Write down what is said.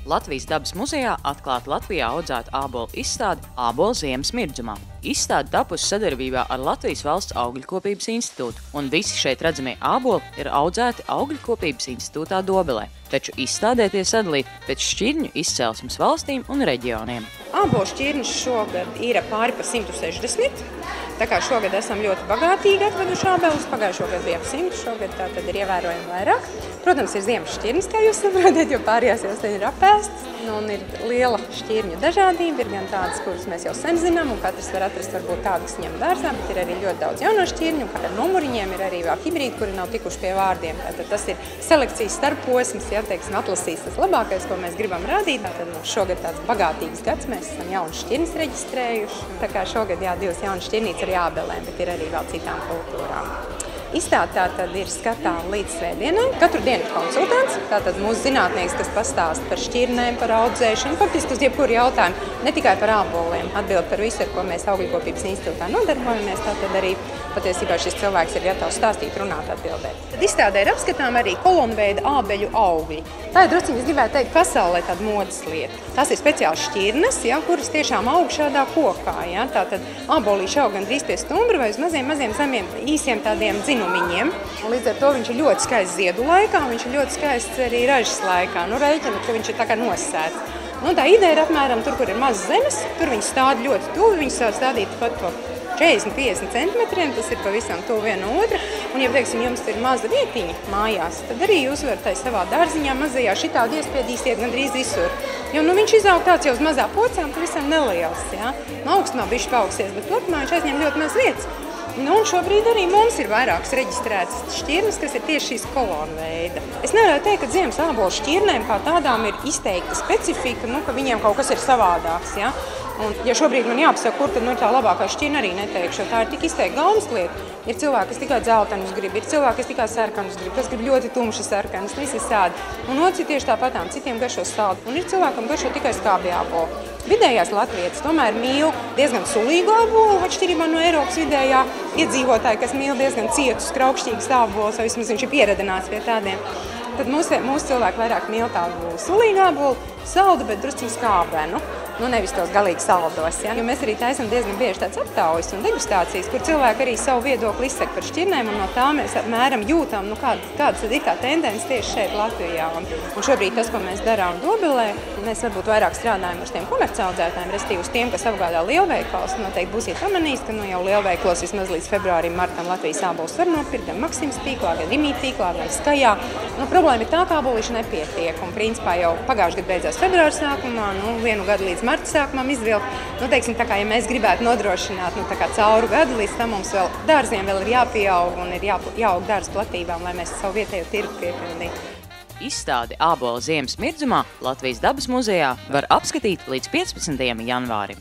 Latvijas dabas muzejā atklāta Latvijā audzēta ābolu izstāde Ābolu ziemas mirdzumā. Izstāde tapusi sadarbībā ar Latvijas Valsts augļkopības institūtu, un visi šeit redzamie āboli ir audzēti Augļkopības institūtā Dobelē, taču izstādē tie sadalīti pēc šķirņu izcelsmes valstīm un reģioniem. Ābolu šķirnes šogad ir pāri par 160. Tā kā šogad esam ļoti bagātīgi atveduši ābolus, pagājušo gadu bija ap 100, šogad tā tad ir ievērojami vairāk. Protams, ir ziemas šķirnes, kā jūs saprotat, jo pārējās jau sen ir apēstas. Un ir liela šķirņu dažādība, ir gan tādas, kuras mēs jau sen zinām, un katrs var atrast varbūt tādu, kas ņem dārzā, bet ir arī ļoti daudz jauno šķirņu, un ar numuriņiem ir arī vēl hibrīdi, kuri nav tikuši pie vārdiem. Tātad tas ir selekcijas starposms, ja teiksim, atlasīs tas labākais, ko mēs gribam rādīt. Tātad mums šogad tāds bagātīgs gads, mēs esam jaunas šķirnes reģistrējuši. Tā kā šogad divas jaunas šķirnītes ar ābelēm, bet ir arī vēl citām kultūrām. Izstāde tātad ir skatām līdz svētdienai. Katru dienu ir konsultants, tātad mūsu zinātnieks, kas pastāsta par šķirnēm, par audzēšanu, faktiski uz jebkuru jautājumu, ne tikai par āboliem, atbild par visu, ar ko mēs Augļkopības institūtā nodarbojamies, tātad arī patiesībā šis cilvēks ir gatavs stāstīt, runāt, atbildēt. Tad izstādē ir apskatām arī kolonveida ābeļu augļi. Tā ir drusciņi, es gribētu teikt, pasaulē tāda modes lieta. Tās ir speciāls šķirnes, kuras tiešām aug šādā kokā. Tātad ābolīši aug gandrīz pie stumbra vai uz maziem zemiem, īsiem tādiem dzinumiņiem. Līdz ar to viņš ir ļoti skaists ziedu laikā, un viņš ir ļoti skaists arī ražas laikā. Rēķina, ka viņš ir tā kā nosēts. Tā ideja ir apmēram tur, kur ir maz zemes, tur viņi stāda ļoti tuvi, viņi sāk stādīt pat 40–50 centimetriem, tas ir pavisam tuvu viena otra. Un, ja, teiksim, jums ir maza vietiņa mājās, tad arī jūs varat savā dārziņā mazajā šitādi iespiedīsiet gandrīz visur. Jo viņš izaug tāds jau uz mazā pocām, pavisam neliels. Augstumā bišķi paaugsies, bet platumā viņš aizņem ļoti maz vietas. Un šobrīd arī mums ir vairākas reģistrētas šķirnes, kas ir tieši šīs kolonu veida. Es nevaru teikt, ka ziemas ābolu šķirnēm kā tādām ir izteikta specifika, ka viņiem kaut kas ir savādāks. Un, ja šobrīd man jāpasaka, kur tad tā labākā šķirne, arī neteikšu, jo tā ir tik izteikti gaumas lieta. Ir cilvēki, kas tikai dzeltenus grib, ir cilvēki, kas tikai sarkanus grib, kas grib ļoti tumšas sarkanas, visi sādi. Un otrs ir tieši tāpatām, citiem garšo saldu. Un ir cilvēkam garšo tikai skābi ābolu. Vidējās latvietis tomēr mīl diezgan sulīgu ābolu, atšķirībā no Eiropas vidējā iedzīvotāja, kas mīl diezgan cietus, kraukšķīgus ābolus, vai vismaz viņš ir pieradināts pie tādiem. Tad mūsu cilvēki vairāk mīl tādu sulīgu ābolu, saldu, bet drusciņu skābenu. Nevis tos galīgi saldos. Jo mēs arī taisam diezgan bieži tādas aptaujas un degustācijas, kur cilvēki arī savu viedokli izsaka par šķirnēm, un no tā mēs apmēram jūtam, kādas ir tā tendence tieši šeit Latvijā. Un šobrīd tas, ko mēs darām Dobelē, mēs varbūt vairāk strādājam ar tiem komercaudzētājiem, respektīvi uz tiem, kas apgādā lielveikals. Noteikti būsiet pamanījis, ka jau lielveiklos vismaz līdz februārim, martam Latvijas ābolus var nopirkt gan Maksims tīklā, gan Dimīt tīklā, gan Skajā. Problēma ir tā, ka ābolīši nepietiek, un principā jau pagājušajā gadā beidzās februāra sākumā, vienu gadu līdz marta sākumam izvilkt. Teiksim, tā kā, ja mēs gribētu nodrošināt cauru gadu, līdz tam mums vēl dārziem vēl ir jāpieaug un ir jāaug dārza platībām, lai mēs savu vietējo tirgu piepildītu. Izstādi Ābolu ziemas mirdzumā Latvijas dabas muzejā var apskatīt līdz 15. janvārim.